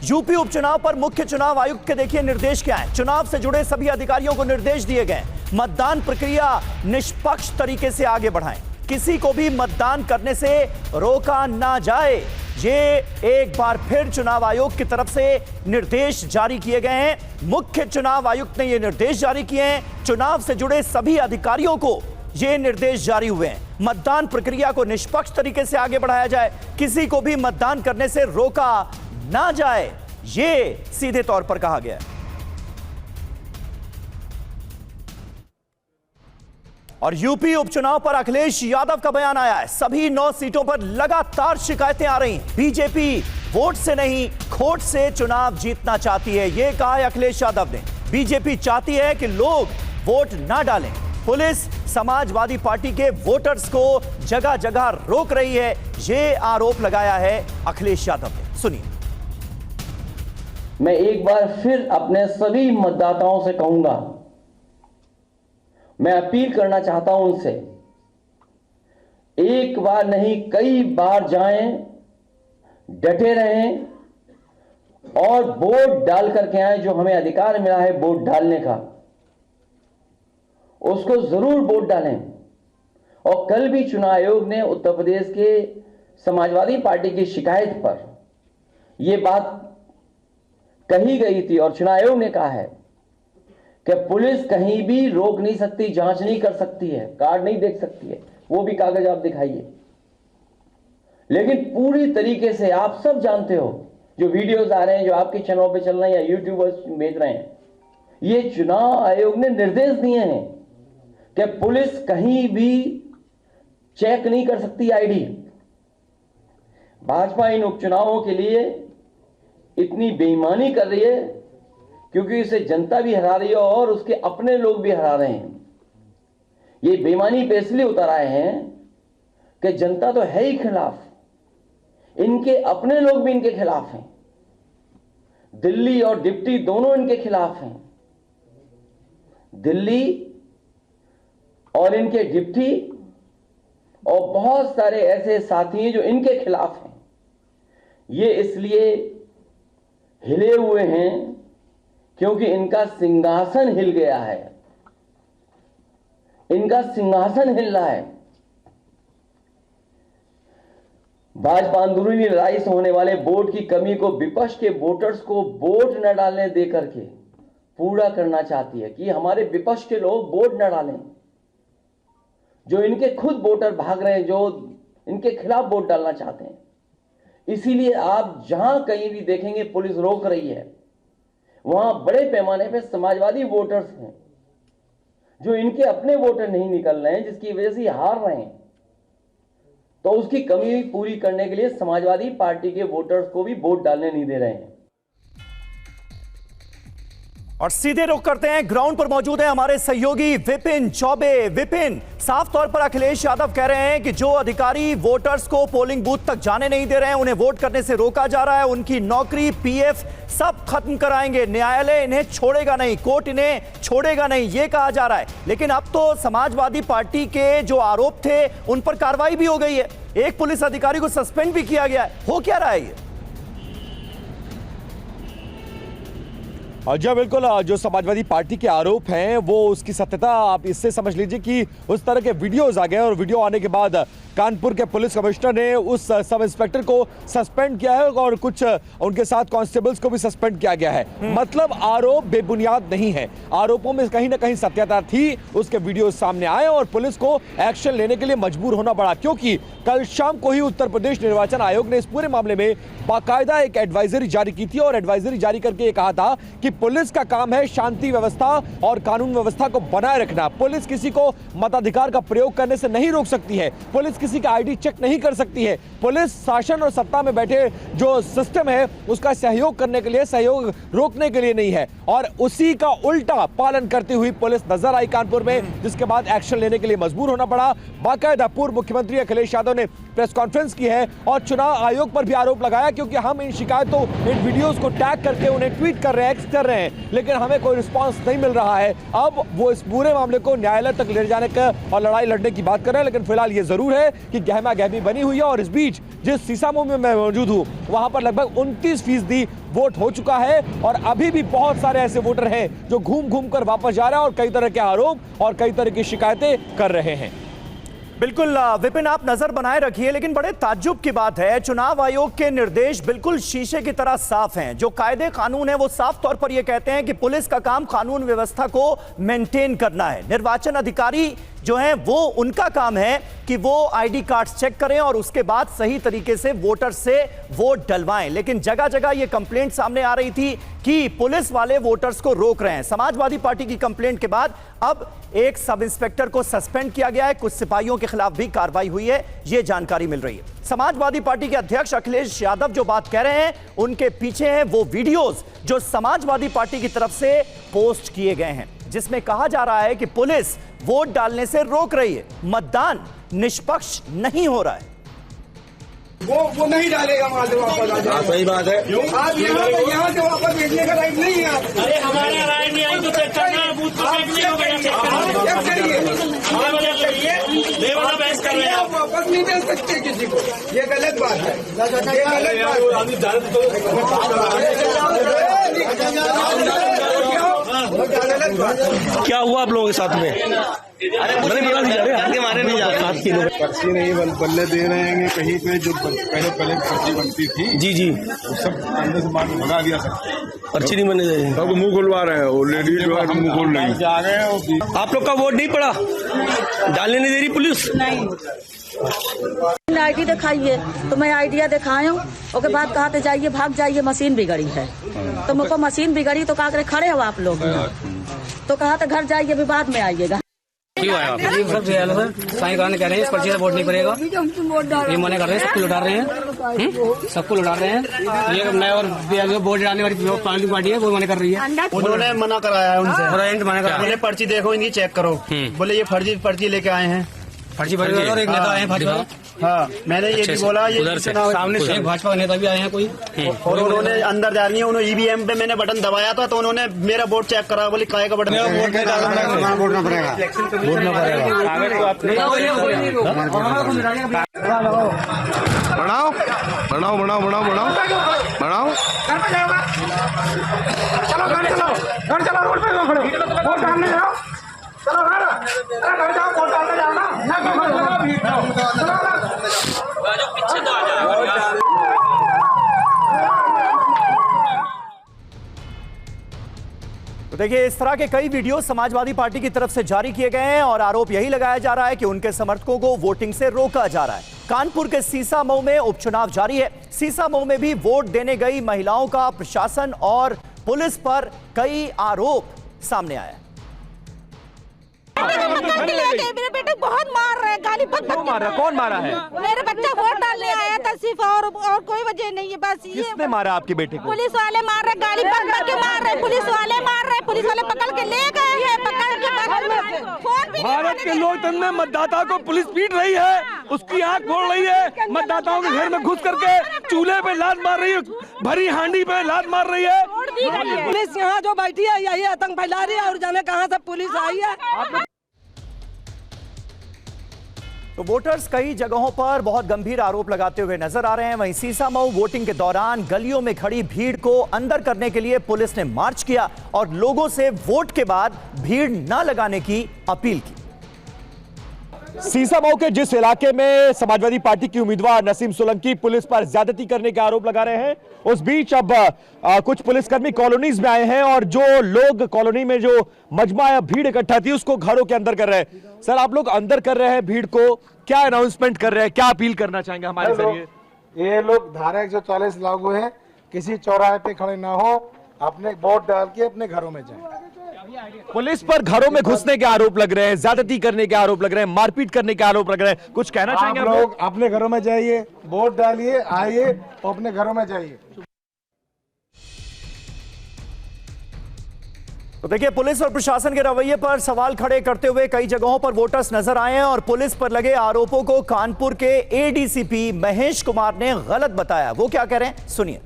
UP उपचुनाव पर मुख्य चुनाव आयुक्त के देखिए निर्देश क्या है। चुनाव से जुड़े सभी अधिकारियों को निर्देश दिए गए, मतदान प्रक्रिया निष्पक्ष तरीके से आगे बढ़ाएं, किसी को भी मतदान करने से रोका ना जाए। ये एक बार फिर चुनाव आयोग की तरफ से निर्देश जारी किए गए हैं। मुख्य चुनाव आयुक्त ने ये निर्देश जारी किए हैं। चुनाव से जुड़े सभी अधिकारियों को ये निर्देश जारी हुए हैं, मतदान प्रक्रिया को निष्पक्ष तरीके से आगे बढ़ाया जाए, किसी को भी मतदान करने से रोका ना जाए, ये सीधे तौर पर कहा गया है। और यूपी उपचुनाव पर अखिलेश यादव का बयान आया है। सभी 9 सीटों पर लगातार शिकायतें आ रही हैं। बीजेपी वोट से नहीं खोट से चुनाव जीतना चाहती है, यह कहा है अखिलेश यादव ने। बीजेपी चाहती है कि लोग वोट ना डालें। पुलिस समाजवादी पार्टी के वोटर्स को जगह जगह रोक रही है, यह आरोप लगाया है अखिलेश यादव ने। सुनिए। मैं एक बार फिर अपने सभी मतदाताओं से कहूंगा, मैं अपील करना चाहता हूं उनसे, एक बार नहीं कई बार जाएं, डटे रहें और वोट डाल करके आए। जो हमें अधिकार मिला है वोट डालने का, उसको जरूर वोट डालें। और कल भी चुनाव आयोग ने उत्तर प्रदेश के समाजवादी पार्टी की शिकायत पर यह बात कही गई थी और चुनाव आयोग ने कहा है कि पुलिस कहीं भी रोक नहीं सकती, जांच नहीं कर सकती है, कार्ड नहीं देख सकती है, वो भी कागज आप दिखाइए। लेकिन पूरी तरीके से आप सब जानते हो, जो वीडियोस आ रहे हैं, जो आपके चैनलों पे चल रहे हैं या यूट्यूबर्स भेज रहे हैं, ये चुनाव आयोग ने निर्देश दिए हैं कि पुलिस कहीं भी चेक नहीं कर सकती आईडी। भाजपा इन उपचुनावों के लिए इतनी बेईमानी कर रही है क्योंकि इसे जनता भी हरा रही है और उसके अपने लोग भी हरा रहे हैं। ये बेईमानी पे इसलिए उतर आए हैं कि जनता तो है ही खिलाफ, इनके अपने लोग भी इनके खिलाफ हैं। दिल्ली और डिप्टी दोनों इनके खिलाफ हैं। दिल्ली और इनके डिप्टी और बहुत सारे ऐसे साथी हैं जो इनके खिलाफ हैं। ये इसलिए हिले हुए हैं क्योंकि इनका सिंहासन हिल गया है, इनका सिंहासन हिल रहा है। भाजपा अंदरूनी लड़ाई से होने वाले वोट की कमी को विपक्ष के वोटर्स को वोट न डालने देकर के पूरा करना चाहती है कि हमारे विपक्ष के लोग वोट न डालें। जो इनके खुद वोटर भाग रहे हैं, जो इनके खिलाफ वोट डालना चाहते हैं। इसीलिए आप जहां कहीं भी देखेंगे पुलिस रोक रही है, वहां बड़े पैमाने पे समाजवादी वोटर्स हैं जो इनके अपने वोटर नहीं निकल रहे हैं, जिसकी वजह से हार रहे हैं। तो उसकी कमी पूरी करने के लिए समाजवादी पार्टी के वोटर्स को भी वोट डालने नहीं दे रहे हैं। और सीधे रुख करते हैं, ग्राउंड पर मौजूद है हमारे सहयोगी विपिन चौबे। विपिन, साफ तौर पर अखिलेश यादव कह रहे हैं कि जो अधिकारी वोटर्स को पोलिंग बूथ तक जाने नहीं दे रहे हैं, उन्हें वोट करने से रोका जा रहा है, उनकी नौकरी, पीएफ सब खत्म कराएंगे, न्यायालय इन्हें छोड़ेगा नहीं, कोर्ट इन्हें छोड़ेगा नहीं, ये कहा जा रहा है। लेकिन अब तो समाजवादी पार्टी के जो आरोप थे उन पर कार्रवाई भी हो गई है, एक पुलिस अधिकारी को सस्पेंड भी किया गया है। हो क्या रहा है ये? जी बिल्कुल, जो समाजवादी पार्टी के आरोप हैं वो उसकी सत्यता आप इससे समझ लीजिए कि उस तरह के वीडियोस आ गए और वीडियो आने के बाद कानपुर के पुलिस कमिश्नर ने उस सब इंस्पेक्टर को सस्पेंड किया है और कुछ उनके साथ कांस्टेबल्स को भी सस्पेंड किया गया है। मतलब आरोप बेबुनियाद नहीं है, आरोपों में कहीं ना कहीं सत्यता थी, उसके वीडियो सामने आए और पुलिस को एक्शन लेने के लिए मजबूर होना पड़ा, क्योंकि कल शाम को ही उत्तर प्रदेश निर्वाचन आयोग ने इस पूरे मामले में बाकायदा एक एडवाइजरी जारी की थी और एडवाइजरी जारी करके ये कहा था कि पुलिस का काम है शांति व्यवस्था और कानून व्यवस्था को बनाए रखना। पुलिस किसी को मताधिकार का प्रयोग करने से नहीं रोक सकती है, पुलिस किसी का आईडी चेक नहीं कर सकती है। पुलिस शासन और सत्ता में बैठे जो सिस्टम है उसका सहयोग करने के लिए, सहयोग रोकने के लिए नहीं है। और उसी का उल्टा पालन करती हुई पुलिस नजर आई कानपुर में, जिसके बाद एक्शन लेने के लिए मजबूर होना पड़ा। बाकायदा पूर्व मुख्यमंत्री अखिलेश यादव उन्होंने प्रेस कॉन्फ्रेंस की है और चुनाव आयोग पर भी आरोप लगाया, क्योंकि हम इन शिकायतों, इन वीडियोस को टैग करके उन्हें ट्वीट कर रहे हैं, एक्स कर रहे हैं, लेकिन हमें कोई रिस्पांस नहीं मिल रहा है। अब वो इस पूरे मामले को न्यायालय तक ले जाने का और लड़ाई लड़ने की बात कर रहे हैं, लेकिन फिलहाल ये जरूर है कि गहमा गहमी बनी हुई है। और इस बीच जिस सीसामऊ में मैं मौजूद हूं, वहां पर लगभग 29% वोट हो चुका है और अभी भी बहुत सारे ऐसे वोटर हैं जो घूम घूम कर वापस जा रहे हैं और कई तरह के आरोप और कई तरह की शिकायतें कर रहे हैं। बिल्कुल विपिन, आप नजर बनाए रखिए, लेकिन बड़े ताज्जुब की बात है, चुनाव आयोग के निर्देश बिल्कुल शीशे की तरह साफ हैं। जो कायदे कानून है वो साफ तौर पर यह कहते हैं कि पुलिस का काम कानून व्यवस्था को मेंटेन करना है। निर्वाचन अधिकारी जो हैं वो, उनका काम है कि वो आईडी कार्ड्स चेक करें और उसके बाद सही तरीके से वोटर से वोट डलवाएं। लेकिन जगह जगह ये कंप्लेंट सामने आ रही थी कि पुलिस वाले वोटर्स को रोक रहे हैं। समाजवादी पार्टी की कंप्लेंट के बाद अब एक सब इंस्पेक्टर को सस्पेंड किया गया है, कुछ सिपाहियों के खिलाफ भी कार्रवाई हुई है, ये जानकारी मिल रही है। समाजवादी पार्टी के अध्यक्ष अखिलेश यादव जो बात कह रहे हैं, उनके पीछे हैं वो वीडियोस जो समाजवादी पार्टी की तरफ से पोस्ट किए गए हैं, जिसमें कहा जा रहा है कि पुलिस वोट डालने से रोक रही है, मतदान निष्पक्ष नहीं हो रहा है। वो नहीं डालेगा, वहां से वापस आ जाएगा। सही बात है। आप यहाँ से वापस भेजने का राइट नहीं है आपको। अरे हमारा राइट नहीं आई तो चेक करना, बूथ को चेक नहीं होगा, चेक करिए। बहस कर रहे हैं, आप वापस नहीं भेज सकते किसी को, ये गलत बात है, ये गलत बात है। क्या हुआ आप लोगों के साथ में? मारे नहीं जाते, पर्ची नहीं बल्ले दे रहे हैं कहीं पे, जो पहले पर्ची बनती थी जी वो सब अंदर से मार भगा दिया सब, पर्ची नहीं बनने दे रहे, सब मुंह खुलवा रहे हैं, वो लेडीज जो है मुंह खोल रही आ गए। आप लोग का वोट नहीं पड़ा, डालने नहीं दे रही पुलिस। आईडी दिखाइए तो मैं आइडिया दिखाया हूँ, उसके बाद कहा तो जाइए, भाग जाइए, मशीन बिगड़ी है। तो मुझको मशीन बिगड़ी तो कहा खड़े हो आप लोग, तो कहा तो घर जाइए, भी बाद में आइएगा। क्यों आया आप? सर साईं कराने कह रहे हैं इस पर्ची से वोट नहीं पड़ेगा, ये मना कर रहे हैं, सबको लौटा रहे हैं, सबको लौटा रहे हैं। ये मैं और वोट डालने वाली पार्टी है वो मना कर रही है। उन्होंने मना कराया है उनसे, मना कर बोले पर्ची देखो इनकी, चेक करो। बोले ये फर्जी पर्ची लेके आए हैं, फर्जी भरी और एक नेता आए हैं भाजपा। हाँ मैंने ये भी बोला, ये उधर से सामने से भाजपा नेता भी आए हैं कोई, और उन्होंने अंदर जा रही है, उन्होंने ईवीएम पे मैंने बटन दबाया था तो उन्होंने मेरा वोट चेक करा, बोले काय का बटन, वोट नहीं वोटना पड़ेगा, वोटना पड़ेगा। बढ़ाओ बढ़ाओ बढ़ाओ बढ़ाओ बढ़ाओ बढ़ाओ, चलो घर चलो, घर चलो, रोड पे खड़े वोट डालने जाओ, चलो घर जाओ, वोट डालने जाओ ना, तो देखिए, इस तरह के कई वीडियो समाजवादी पार्टी की तरफ से जारी किए गए हैं और आरोप यही लगाया जा रहा है कि उनके समर्थकों को वोटिंग से रोका जा रहा है। कानपुर के सीसामऊ में उपचुनाव जारी है। सीसामऊ में भी वोट देने गई महिलाओं का प्रशासन और पुलिस पर कई आरोप सामने आया है। मेरे बेटे बहुत मार रहे हैं, गाली मार रहा, कौन मारा है? मेरे बच्चा वोट डालने आया था सिर्फ, और कोई वजह नहीं है, बस ये। किसने मारा आपके बेटे को? पुलिस वाले मार रहे, गाली पकड़ के मार रहे, पुलिस वाले मार रहे, पुलिस वाले पकड़ के ले गए हैं, पकड़ के फोन भी। भारत के लोकतंत्र में मतदाता को पुलिस पीट रही है, उसकी आंख फोड़ रही है, मतदाताओं के घर में घुस करके चूल्हे पे लात मार रही है, भरी हांडी पे लात मार रही है। पुलिस यहाँ जो बैठी है यही आतंक फैला रही है, और जाने कहाँ से पुलिस आई है। तो वोटर्स कई जगहों पर बहुत गंभीर आरोप लगाते हुए नजर आ रहे हैं। वहीं सीसामऊ वोटिंग के दौरान गलियों में खड़ी भीड़ को अंदर करने के लिए पुलिस ने मार्च किया और लोगों से वोट के बाद भीड़ न लगाने की अपील की। सीसामऊ के जिस इलाके में समाजवादी पार्टी की उम्मीदवार नसीम सोलंकी पुलिस पर ज्यादती करने के आरोप लगा रहे हैं, उस बीच अब कुछ पुलिसकर्मी कॉलोनीज में आए हैं और जो लोग कॉलोनी में जो मजमा या भीड़ इकट्ठा थी उसको घरों के अंदर कर रहे हैं। सर, आप लोग अंदर कर रहे हैं भीड़ को, क्या अनाउंसमेंट कर रहे हैं, क्या अपील करना चाहेंगे हमारे जरिए? ये लोग धारा 140 लागू है, किसी चौराहे पे खड़े ना हो, अपने वोट डाल के अपने घरों में जाएं। पुलिस पर घरों में घुसने के आरोप लग रहे हैं, ज्यादती करने के आरोप लग रहे हैं, मारपीट करने के आरोप लग रहे हैं, कुछ कहना चाहेंगे? आप लोग अपने घरों में जाइए, वोट डालिए, आइए और अपने घरों में जाइए। तो देखिए, पुलिस और प्रशासन के रवैये पर सवाल खड़े करते हुए कई जगहों पर वोटर्स नजर आए हैं और पुलिस पर लगे आरोपों को कानपुर के एडीसीपी महेश कुमार ने गलत बताया। वो क्या कह रहे हैं, सुनिए।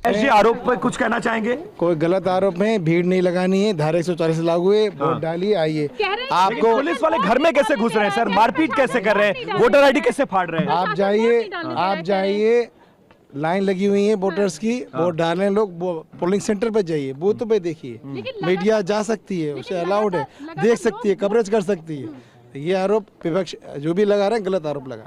ऐसे आरोप पर कुछ कहना चाहेंगे? कोई गलत आरोप है, भीड़ नहीं लगानी है, धारा 140 लागू है, वोट डालिए, आइए। आपको पुलिस वाले घर में कैसे घुस रहे हैं सर, मारपीट कैसे कर रहे हैं, वोटर आईडी कैसे फाड़ रहे हैं? आप जाइए, लाइन लगी हुई है वोटर्स की, वोट डालें लोग, पोलिंग सेंटर पर जाइए, बूथ पे देखिए, मीडिया जा सकती है, उसे अलाउड है, देख सकती है, कवरेज कर सकती है। ये आरोप विपक्ष जो भी लगा रहे हैं गलत आरोप लगा रहे हैं।